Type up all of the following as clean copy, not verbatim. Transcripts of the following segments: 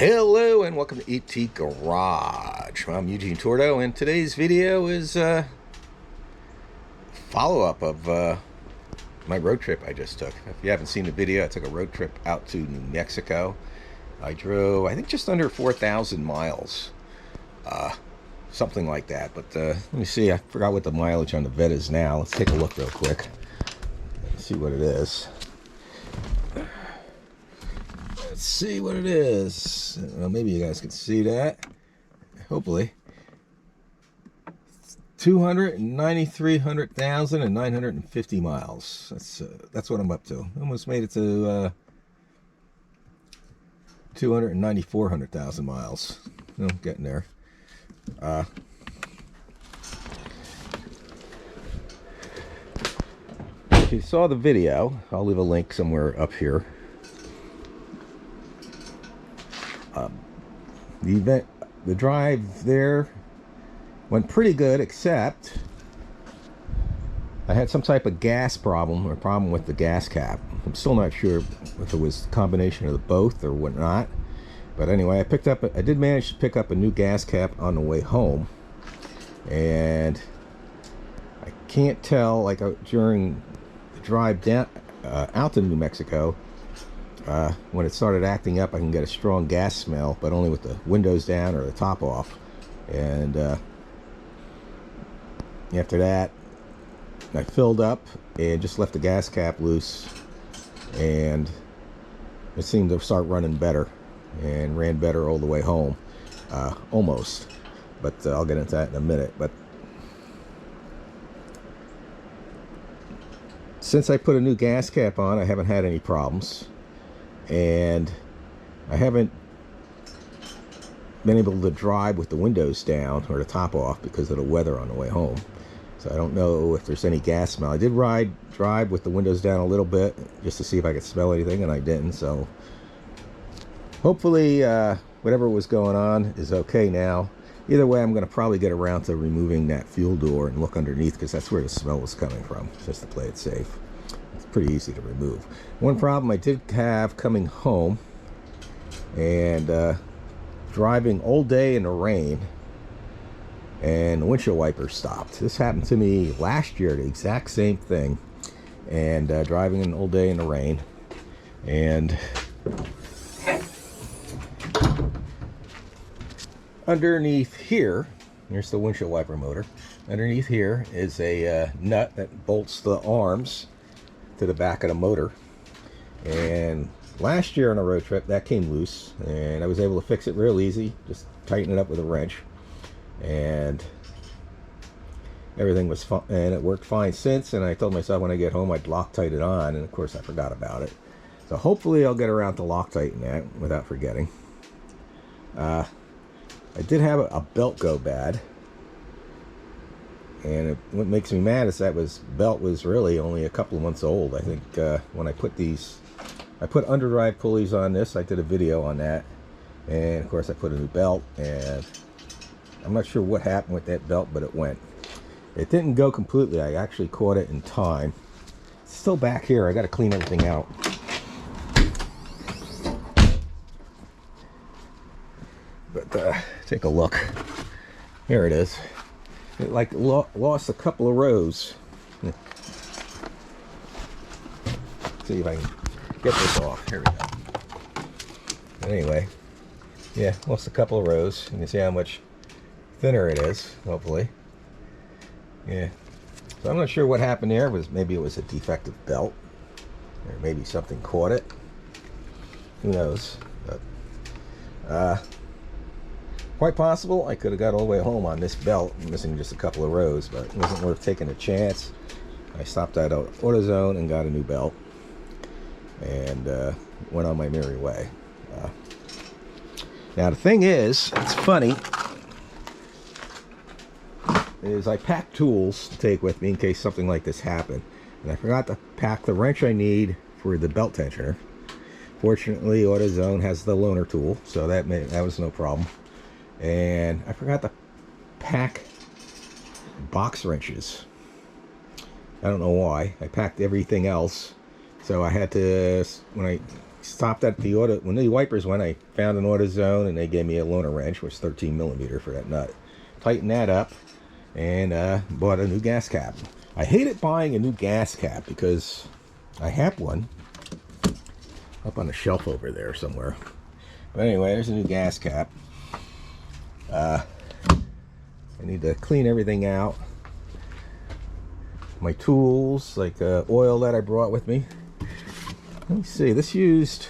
Hello and welcome to ET Garage. I'm Eugene Tordo, and today's video is a follow-up of my road trip I just took. If you haven't seen the video, I took a road trip out to New Mexico. I drove, I think, just under 4,000 miles, something like that. But let me see, I forgot what the mileage on the Vette is now. Let's take a look real quick and see what it is. Let's see what it is. Well, maybe you guys can see that. Hopefully. 293,950 miles. That's what I'm up to. Almost made it to 294,000 miles. I'm getting there. If you saw the video, I'll leave a link somewhere up here. The drive there went pretty good, except I had some type of gas problem or problem with the gas cap. I'm still not sure if it was a combination of the both or whatnot. But anyway, I did manage to pick up a new gas cap on the way home, and I can't tell, like, during the drive down out to New Mexico. When it started acting up, I can get a strong gas smell, but only with the windows down or the top off. And after that, I filled up and just left the gas cap loose, and it seemed to start running better and ran better all the way home, almost. But I'll get into that in a minute. But since I put a new gas cap on, I haven't had any problems. And I haven't been able to drive with the windows down or the top off because of the weather on the way home. So I don't know if there's any gas smell. I did drive with the windows down a little bit just to see if I could smell anything, and I didn't. So hopefully whatever was going on is okay now. Either way, I'm going to probably get around to removing that fuel door and look underneath, because that's where the smell was coming from, just to play it safe. Pretty easy to remove. One problem I did have coming home and driving all day in the rain, and the windshield wiper stopped. This happened to me last year, the exact same thing, and driving all day in the rain, and underneath here, here's the windshield wiper motor. Underneath here is a nut that bolts the arms to the back of the motor, and last year on a road trip that came loose, and I was able to fix it real easy, just tighten it up with a wrench, and everything was fine, and it worked fine since. And I told myself when I get home I'd Loctite it on, and of course I forgot about it. So hopefully I'll get around to Loctiting that without forgetting. I did have a belt go bad, and what makes me mad is that belt was really only a couple of months old. I think when I put underdrive pulleys on this, I did a video on that, and of course I put a new belt, and I'm not sure what happened with that belt, but it went. It didn't go completely. I actually caught it in time. It's still back here. I got to clean everything out. But take a look. Here it is. It like lost a couple of rows. See if I can get this off. Here we go. But anyway, yeah, lost a couple of rows. You can see how much thinner it is, hopefully. Yeah. So I'm not sure what happened there. Maybe it was a defective belt, or maybe something caught it. Who knows? But quite possible I could have got all the way home on this belt, missing just a couple of rows, but it wasn't worth taking a chance. I stopped at AutoZone and got a new belt, and went on my merry way. Now the thing is, it's funny, is I packed tools to take with me in case something like this happened, and I forgot to pack the wrench I need for the belt tensioner. Fortunately, AutoZone has the loaner tool, so that was no problem. And I forgot to pack box wrenches. I don't know why. I packed everything else, so I had to, when I stopped at the auto, when the wipers went, I found an AutoZone and they gave me a loaner wrench, which was 13 millimeter for that nut. Tightened that up and bought a new gas cap. I hated buying a new gas cap because I have one up on the shelf over there somewhere. But anyway, there's a new gas cap. I need to clean everything out. My tools, like oil that I brought with me. Let me see, this used,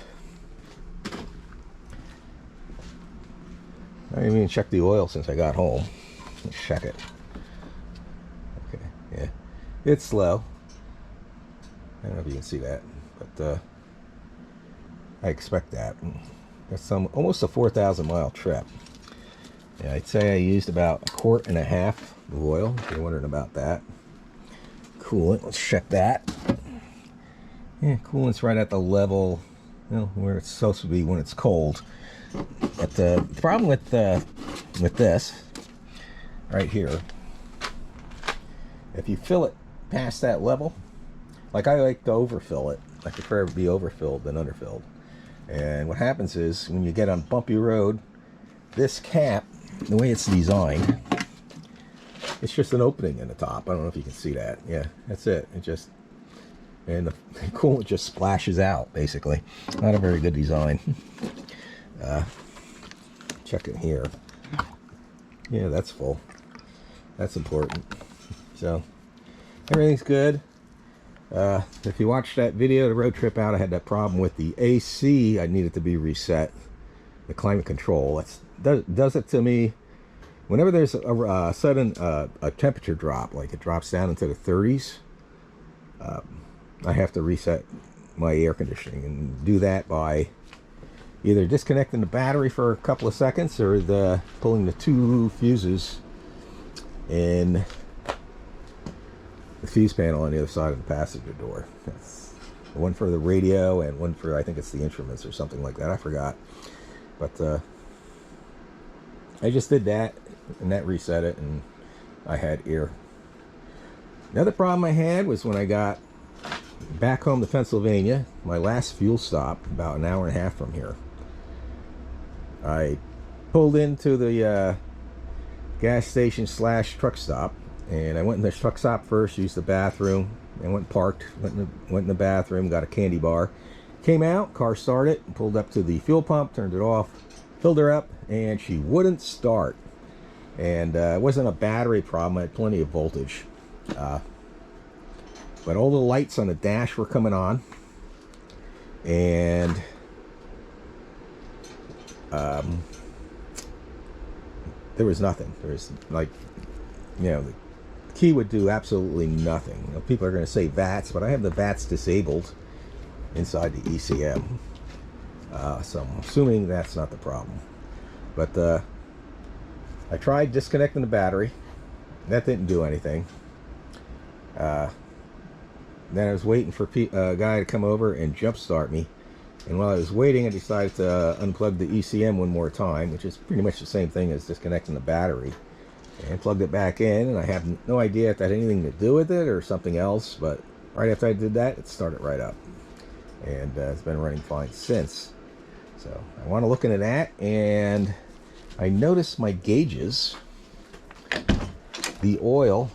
I didn't even check the oil since I got home. Let's check it. Okay, yeah, it's slow. I don't know if you can see that, but I expect that. That's almost a 4,000 mile trip. Yeah, I'd say I used about 1.5 quarts of oil, if you're wondering about that. Coolant, let's check that. Yeah, coolant's right at the level, you know, where it's supposed to be when it's cold. But the problem with this right here, if you fill it past that level, like I like to overfill it. I prefer it to be overfilled than underfilled. And what happens is when you get on bumpy road, this cap, the way it's designed, it's just an opening in the top. I don't know if you can see that. Yeah, that's it. It just, and the coolant just splashes out, basically. Not a very good design. Check it here. Yeah, that's full. That's important. So, everything's good. If you watched that video, the road trip out, I had that problem with the AC. I needed to be reset. The climate control. Does it to me whenever there's a sudden a temperature drop, like it drops down into the 30s. I have to reset my air conditioning, and do that by either disconnecting the battery for a couple of seconds or pulling the two fuses in the fuse panel on the other side of the passenger door. That's one for the radio and one for, I think it's the instruments or something like that. I forgot. But I just did that, and that reset it, and I had air. Another problem I had was when I got back home to Pennsylvania, my last fuel stop, about an hour and a half from here. I pulled into the gas station / truck stop, and I went in the truck stop first, used the bathroom, and went and parked, went in the bathroom, got a candy bar, came out, car started, pulled up to the fuel pump, turned it off, filled her up, and she wouldn't start. And it wasn't a battery problem, I had plenty of voltage. But all the lights on the dash were coming on, and there was nothing. There was, like, you know, the key would do absolutely nothing. You know, people are going to say VATS, but I have the VATS disabled inside the ECM. So I'm assuming that's not the problem. But I tried disconnecting the battery. That didn't do anything. Then I was waiting for a guy to come over and jump start me. And while I was waiting, I decided to unplug the ECM one more time, which is pretty much the same thing as disconnecting the battery. And plugged it back in, and I have no idea if that had anything to do with it or something else, but right after I did that, it started right up. And it's been running fine since. So I want to look into that, and I noticed my gauges, the oil,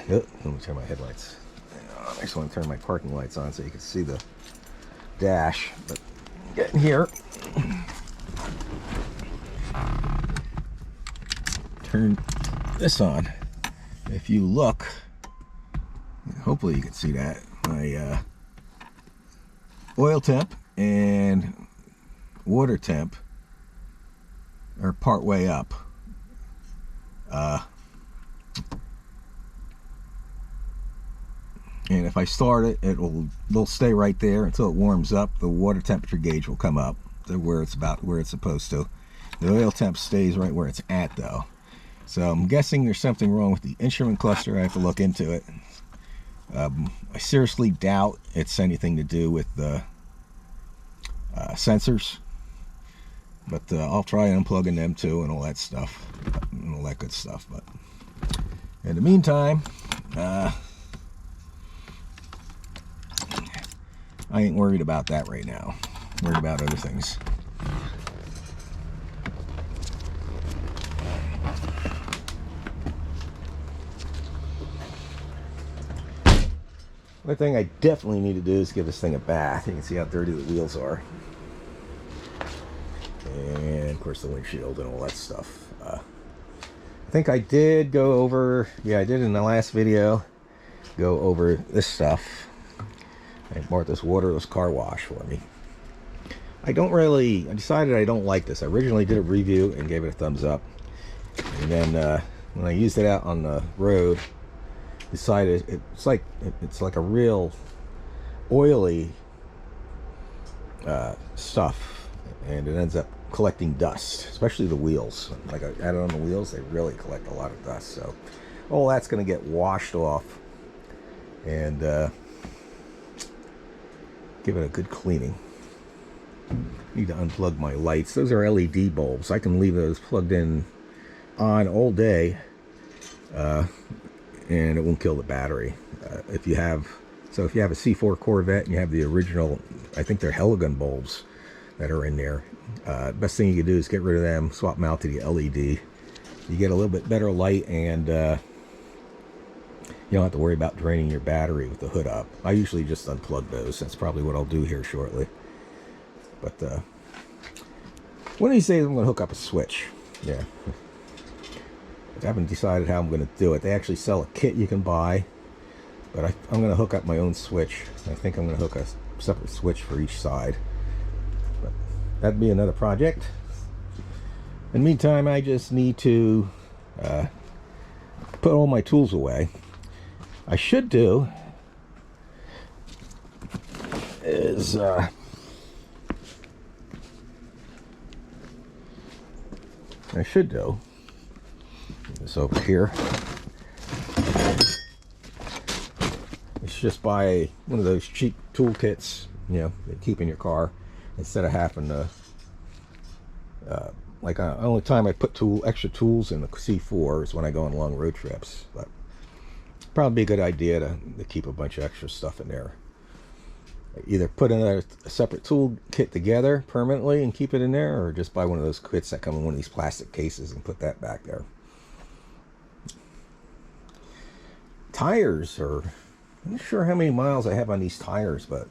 let me turn my headlights. I just want to turn my parking lights on so you can see the dash. But getting here, turn this on. If you look, hopefully you can see that, my oil temp and water temp are part way up. And if I start it, they'll stay right there until it warms up. The water temperature gauge will come up to where it's about where it's supposed to. The oil temp stays right where it's at, though. So I'm guessing there's something wrong with the instrument cluster. I have to look into it. I seriously doubt it's anything to do with the sensors. But I'll try unplugging them too and all that stuff. And all that good stuff. But in the meantime, I ain't worried about that right now. I'm worried about other things. One thing I definitely need to do is give this thing a bath. You can see how dirty the wheels are. And of course the windshield and all that stuff. I think I did go over, yeah, I did in the last video, go over this stuff. I bought this waterless car wash for me. I decided I don't like this. I originally did a review and gave it a thumbs up. And then when I used it out on the road, decided it's like a real oily stuff, and it ends up collecting dust, especially the wheels. Like I added on the wheels, they really collect a lot of dust. So all that's going to get washed off and give it a good cleaning. Need to unplug my lights. Those are LED bulbs. I can leave those plugged in on all day and it won't kill the battery. If you have a C4 Corvette and you have the original, I think they're halogen bulbs that are in there, best thing you can do is get rid of them, swap them out to the LED. You get a little bit better light, and you don't have to worry about draining your battery with the hood up. I usually just unplug those. That's probably what I'll do here shortly. But one of these days I'm going to hook up a switch. Yeah. I haven't decided how I'm going to do it. They actually sell a kit you can buy, but I'm going to hook up my own switch. I think I'm going to hook a separate switch for each side. But that'd be another project. In the meantime, I just need to put all my tools away. I should do is this over here. It's just buy one of those cheap tool kits, you know, that keep in your car, instead of having to like only time I put extra tools in the C4 is when I go on long road trips. But probably be a good idea to keep a bunch of extra stuff in there. Either put a separate tool kit together permanently and keep it in there, or just buy one of those kits that come in one of these plastic cases and put that back there. Tires are, I'm not sure how many miles I have on these tires, but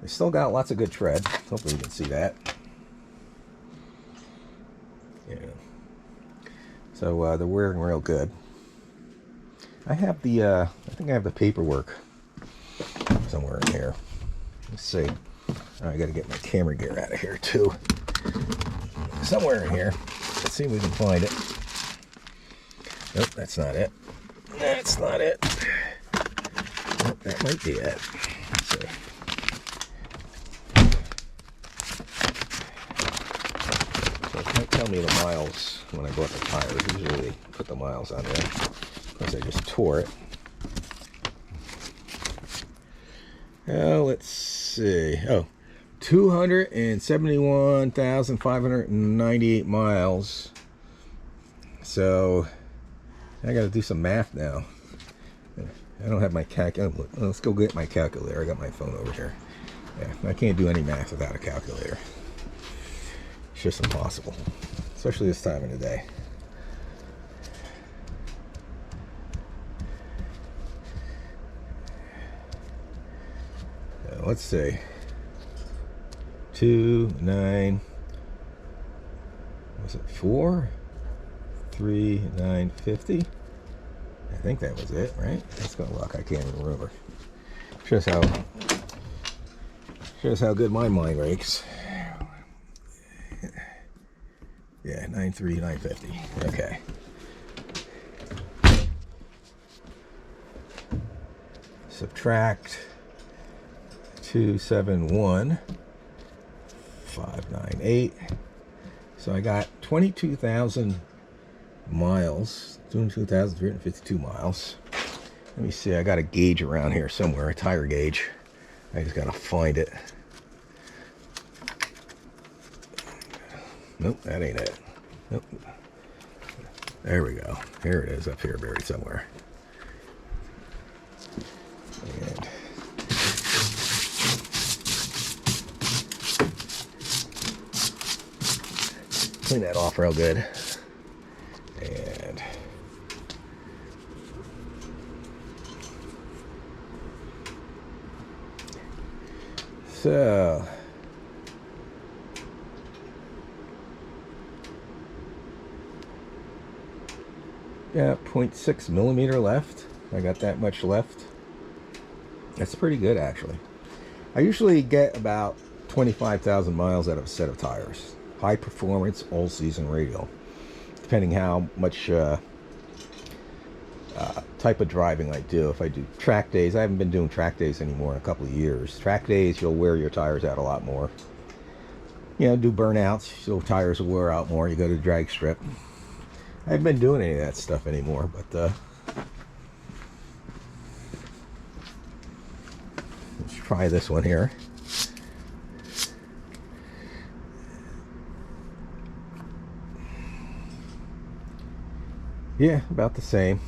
they still got lots of good tread. Hopefully you can see that. Yeah. So they're wearing real good. I have the, I think I have the paperwork somewhere in here. Let's see. I got to get my camera gear out of here too. Somewhere in here. Let's see if we can find it. Nope, that's not it. That's not it. Nope, that might be it. Let's see. So it might tell me the miles when I bought the tires. Usually they put the miles on there. Because I just tore it. Oh, let's see. Oh, 271,598 miles. So I got to do some math now. I don't have my calculator. Let's go get my calculator. I got my phone over here. Yeah, I can't do any math without a calculator. It's just impossible, especially this time of the day. Let's see. 9 was it 4 3 9 50? I think that was it, right? Let's go look. I can't even remember. Shows how good my mind rakes. Yeah, 950. Okay. Subtract 271,598. So I got 22,000 miles, 22,352 miles. Let me see, I got a gauge around here somewhere, a tire gauge. I just gotta find it. Nope, that ain't it. Nope. There we go. Here it is, up here, buried somewhere. clean that off real good. And so yeah, 0.6 millimeter left. I got that much left. That's pretty good, actually. I usually get about 25,000 miles out of a set of tires. High performance, all season radial. Depending how much type of driving I do. If I do track days, I haven't been doing track days anymore in a couple of years. Track days, you'll wear your tires out a lot more. You know, do burnouts, so tires will wear out more. You go to the drag strip. I haven't been doing any of that stuff anymore, but let's try this one here. Yeah, about the same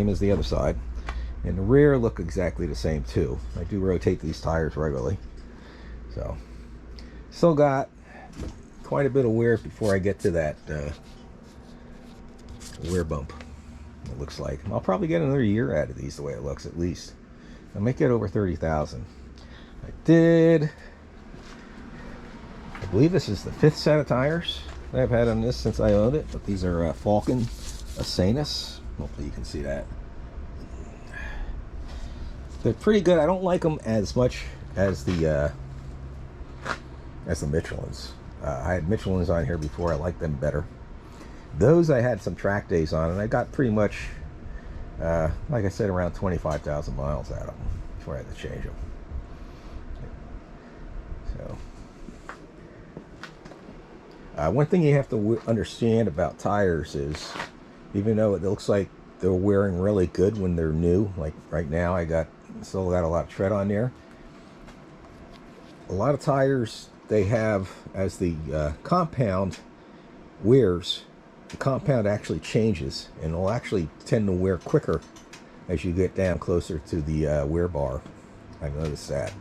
as the other side, and the rear look exactly the same too. I do rotate these tires regularly, so still got quite a bit of wear before I get to that wear bump. It looks like I'll probably get another year out of these the way it looks. At least I might get over 30,000. I believe this is the 5th set of tires that I've had on this since I owned it, but these are Falcon Asanus. Hopefully you can see that. They're pretty good. I don't like them as much as the Michelins. I had Michelins on here before. I liked them better. Those I had some track days on, and I got pretty much, like I said, around 25,000 miles out of them before I had to change them. So, one thing you have to understand about tires is, even though it looks like they're wearing really good when they're new, like right now, still got a lot of tread on there. A lot of tires they have, as the compound wears, the compound actually changes, and it'll actually tend to wear quicker as you get down closer to the wear bar. I've noticed that,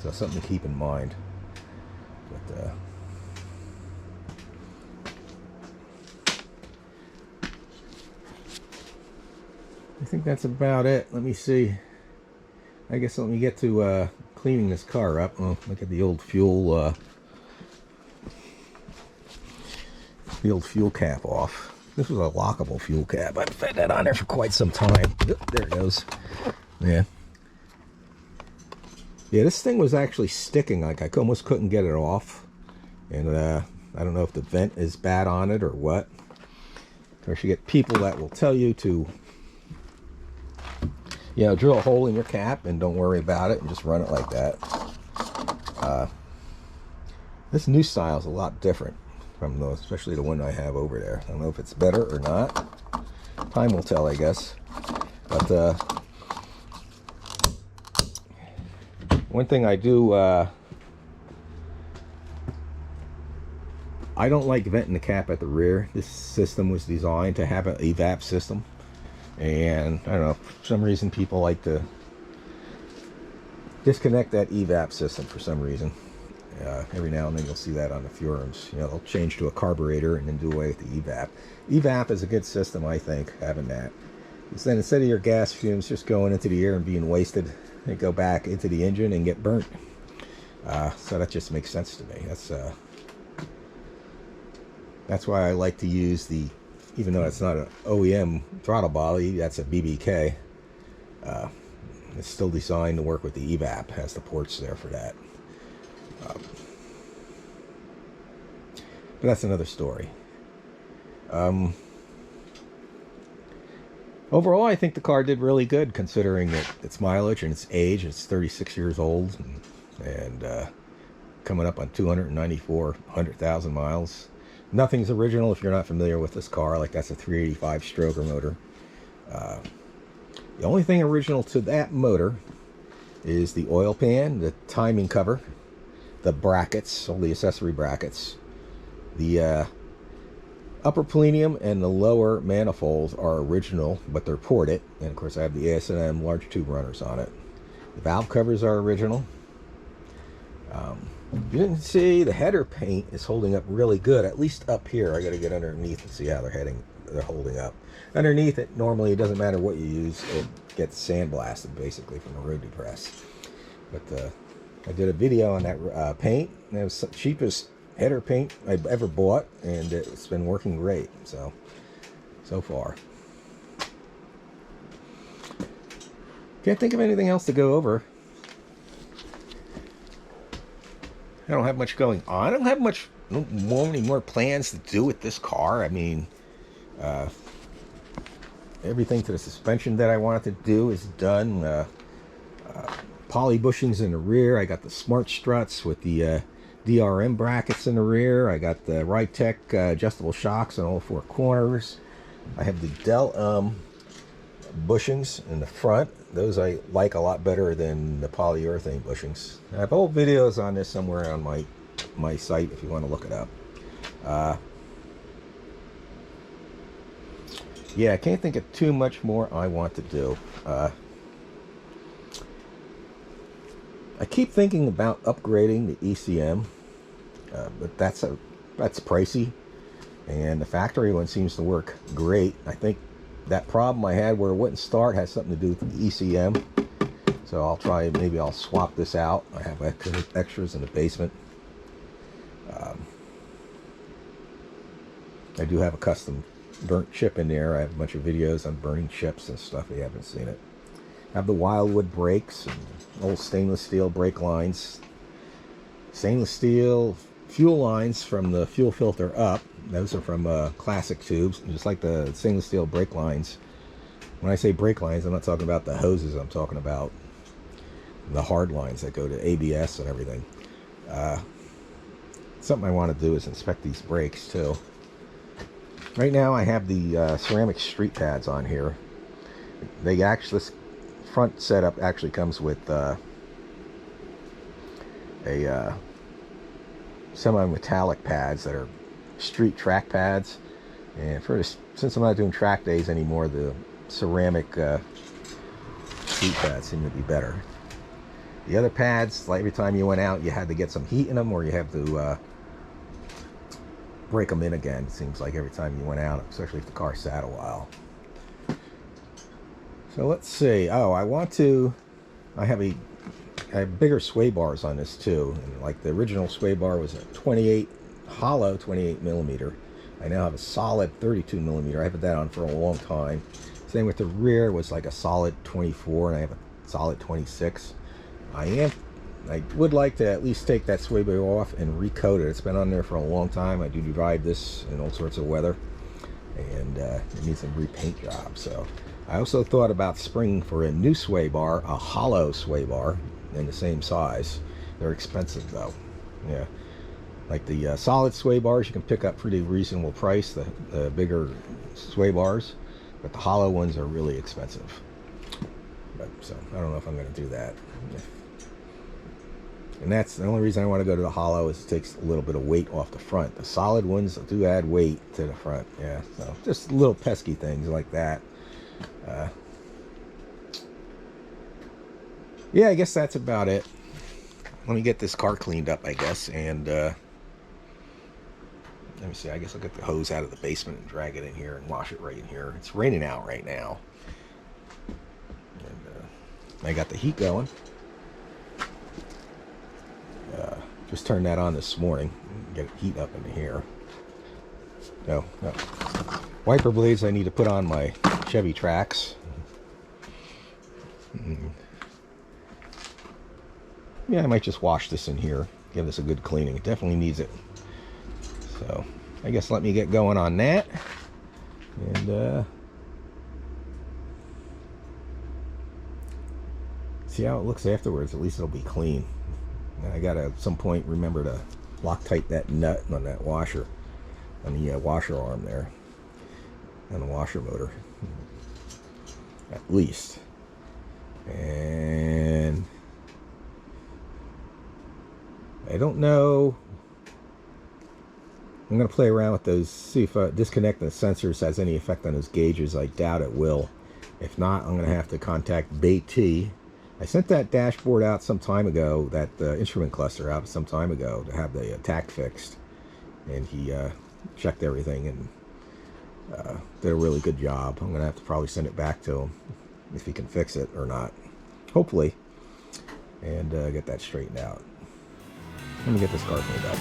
so something to keep in mind. But I think that's about it. Let me see. I guess let me get to cleaning this car up. Oh, look at the old fuel cap off. This was a lockable fuel cap. I've had that on there for quite some time. Oop, there it goes. Yeah. Yeah, this thing was actually sticking. Like, I almost couldn't get it off. And I don't know if the vent is bad on it or what. Of course, you get people that will tell you to, you know, drill a hole in your cap and don't worry about it and just run it like that. This new style is a lot different from those, especially the one I have over there. I don't know if it's better or not. Time will tell, I guess. But one thing I do, I don't like venting the cap at the rear. This system was designed to have an evap system. And I don't know, for some reason people like to disconnect that evap system for some reason. Every now and then you'll see that on the Furums. You know, they'll change to a carburetor and then do away with the evap. Evap is a good system, I think, having that. Because then instead of your gas fumes just going into the air and being wasted, they go back into the engine and get burnt. So that just makes sense to me. That's why I like to use the, even though it's not an OEM throttle body, that's a BBK. It's still designed to work with the evap. Has the ports there for that. But that's another story. Overall, I think the car did really good, considering its mileage and its age. It's 36 years old and coming up on 294,000 miles. Nothing's original if you're not familiar with this car. Like, that's a 385 stroker motor. The only thing original to that motor is the oil pan, the timing cover, the brackets, all the accessory brackets. The upper plenum and the lower manifolds are original, but they're ported. And of course I have the AS&M large tube runners on it. The valve covers are original. You didn't see the header paint is holding up really good, at least up here. I got to get underneath and see how they're holding up. Underneath it, normally it doesn't matter what you use, it gets sandblasted basically from the road depress. But I did a video on that paint, and it was the cheapest header paint I've ever bought, and it's been working great. So far. Can't think of anything else to go over. I don't have much going on. I don't have any more plans to do with this car. I mean, everything to the suspension that I wanted to do is done. Poly bushings in the rear. I got the smart struts with the DRM brackets in the rear. I got the Rytec adjustable shocks on all four corners. I have the Dell bushings in the front. Those I like a lot better than the polyurethane bushings. I have old videos on this somewhere on my site if you want to look it up. Yeah, I can't think of too much more I want to do. I keep thinking about upgrading the ECM, but that's pricey, and the factory one seems to work great. I think that problem I had where it wouldn't start has something to do with the ECM. So I'll try, maybe I'll swap this out. I have extras in the basement. I do have a custom burnt chip in there. I have a bunch of videos on burning chips and stuff if you haven't seen it. I have the Wildwood brakes and old stainless steel brake lines. Stainless steel fuel lines from the fuel filter up. Those are from classic tubes, just like the stainless steel brake lines. When I say brake lines, I'm not talking about the hoses. I'm talking about the hard lines that go to ABS and everything. Something I want to do is inspect these brakes too. Right now I have the ceramic street pads on here. This front setup actually comes with a semi-metallic pads that are street track pads, and since I'm not doing track days anymore, the ceramic street pads seem to be better. The other pads, like every time you went out, you had to get some heat in them, or you have to break them in again. It seems like every time you went out, especially if the car sat a while. So let's see. Oh, I have bigger sway bars on this too. And like the original sway bar was a hollow 28 millimeter. I now have a solid 32 millimeter. I've had that on for a long time. Same with the rear, was like a solid 24, and I have a solid 26. I would like to at least take that sway bar off and recoat it. It's been on there for a long time. I do drive this in all sorts of weather, and it needs a repaint job. So I also thought about springing for a new sway bar, a hollow sway bar in the same size. They're expensive though. Yeah. Like the solid sway bars, you can pick up pretty reasonable price, the bigger sway bars, but the hollow ones are really expensive. So I don't know if I'm going to do that. And that's the only reason I want to go to the hollow, is it takes a little bit of weight off the front. The solid ones do add weight to the front. Yeah, so just little pesky things like that. Yeah, I guess that's about it. Let me get this car cleaned up, I guess, and let me see. I guess I'll get the hose out of the basement and drag it in here and wash it right in here. It's raining out right now, and I got the heat going. Just turned that on this morning. Get heat up into here. No. Wiper blades I need to put on my Chevy Trax. Yeah, I might just wash this in here. Give this a good cleaning. It definitely needs it. So, I guess let me get going on that. And, see how it looks afterwards. At least it'll be clean. And I gotta at some point remember to Loctite that nut on that washer, on the washer arm there, on the washer motor, at least. And I don't know. I'm gonna play around with those, see if disconnecting the sensors has any effect on those gauges. I doubt it will. If not, I'm gonna have to contact BT I sent that dashboard out some time ago, that instrument cluster out some time ago to have the attack fixed, and he checked everything and did a really good job. I'm gonna have to probably send it back to him if he can fix it or not, hopefully, and get that straightened out. Let me get this car cleaned up.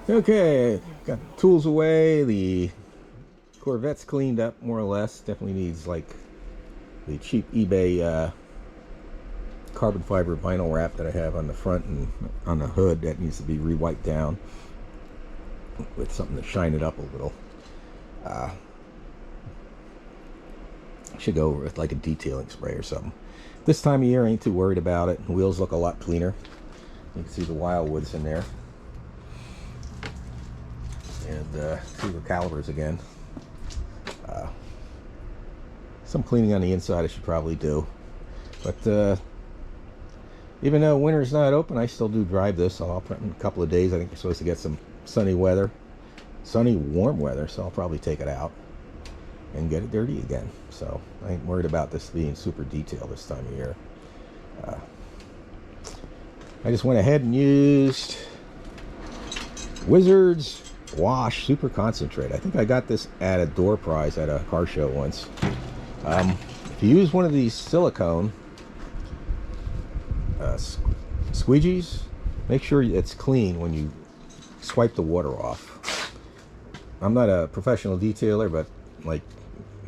Okay, got the tools away. The Corvette's cleaned up more or less. Definitely needs like the cheap eBay carbon fiber vinyl wrap that I have on the front and on the hood. That needs to be re-wiped down with something to shine it up a little. Should go over with like a detailing spray or something. This time of year I ain't too worried about it. The wheels look a lot cleaner. You can see the wildwoods in there. And see the calipers again. Some cleaning on the inside I should probably do. But even though winter's not open, I still do drive this. So in a couple of days I think we're supposed to get some sunny weather. Sunny, warm weather, so I'll probably take it out and get it dirty again. So I ain't worried about this being super detailed this time of year. I just went ahead and used Wizards Wash Super Concentrate. I think I got this at a door prize at a car show once. If you use one of these silicone squeegees, make sure it's clean when you swipe the water off. I'm not a professional detailer, but like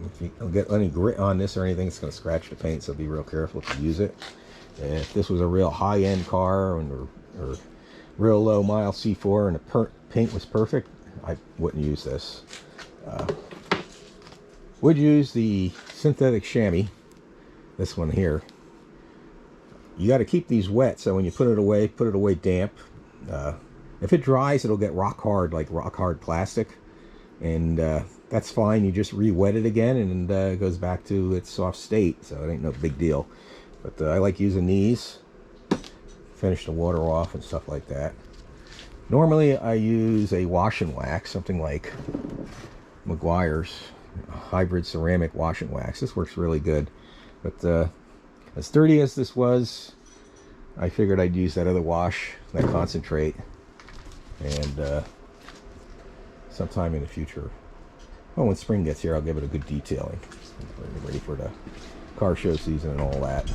if you get any grit on this or anything, it's going to scratch the paint, so be real careful if you use it. And if this was a real high-end car or real low mile C4 and the paint was perfect, I wouldn't use this. Would use the synthetic chamois, this one here. You got to keep these wet, so when you put it away damp. If it dries, it'll get rock hard, like rock hard plastic, and that's fine. You just re-wet it again, and it goes back to its soft state, so it ain't no big deal. But I like using these, finish the water off and stuff like that. Normally I use a wash and wax, something like Meguiar's hybrid ceramic wash and wax. This works really good, but as dirty as this was, I figured I'd use that other wash, that concentrate, and sometime in the future, well, when spring gets here, I'll give it a good detailing. Ready for the car show season and all that.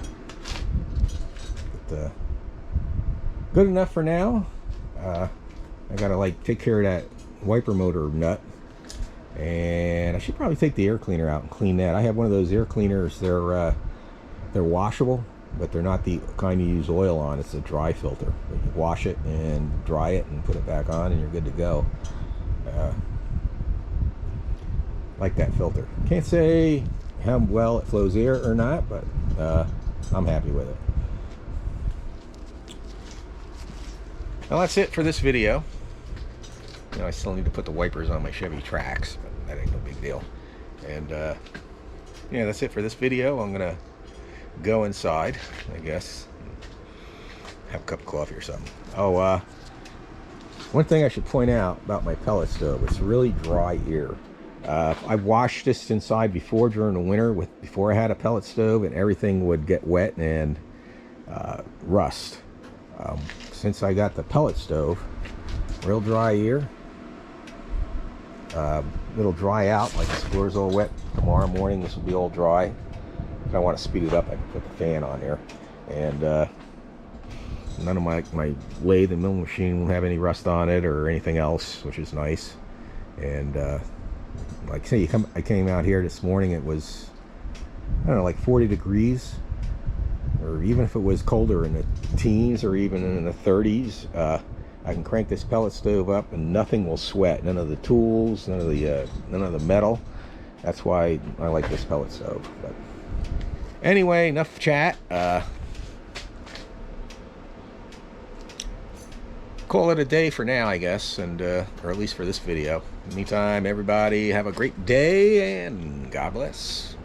But, good enough for now. I gotta like take care of that wiper motor nut, and I should probably take the air cleaner out and clean that. I have one of those air cleaners. They're washable, but they're not the kind you use oil on. It's a dry filter. You wash it and dry it and put it back on, and you're good to go. Like that filter. Can't say how well it flows air or not, but I'm happy with it. Well, that's it for this video. You know, I still need to put the wipers on my Chevy Trax, but that ain't no big deal. And yeah, that's it for this video. I'm gonna go inside, I guess, have a cup of coffee or something. Oh, one thing I should point out about my pellet stove: it's really dry here. I washed this inside before during the winter before I had a pellet stove, and everything would get wet and rust. Since I got the pellet stove, real dry here. It'll dry out, like this floor's all wet tomorrow morning. This will be all dry. If I want to speed it up, I can put the fan on here. And none of my lathe and mill machine won't have any rust on it or anything else, which is nice. And like I say, I came out here this morning, it was, I don't know, like 40 degrees. Or even if it was colder in the teens or even in the 30s, I can crank this pellet stove up and nothing will sweat. None of the tools, none of the metal. That's why I like this pellet stove. But anyway, enough chat. Call it a day for now, I guess, and or at least for this video. Meantime, everybody have a great day and God bless.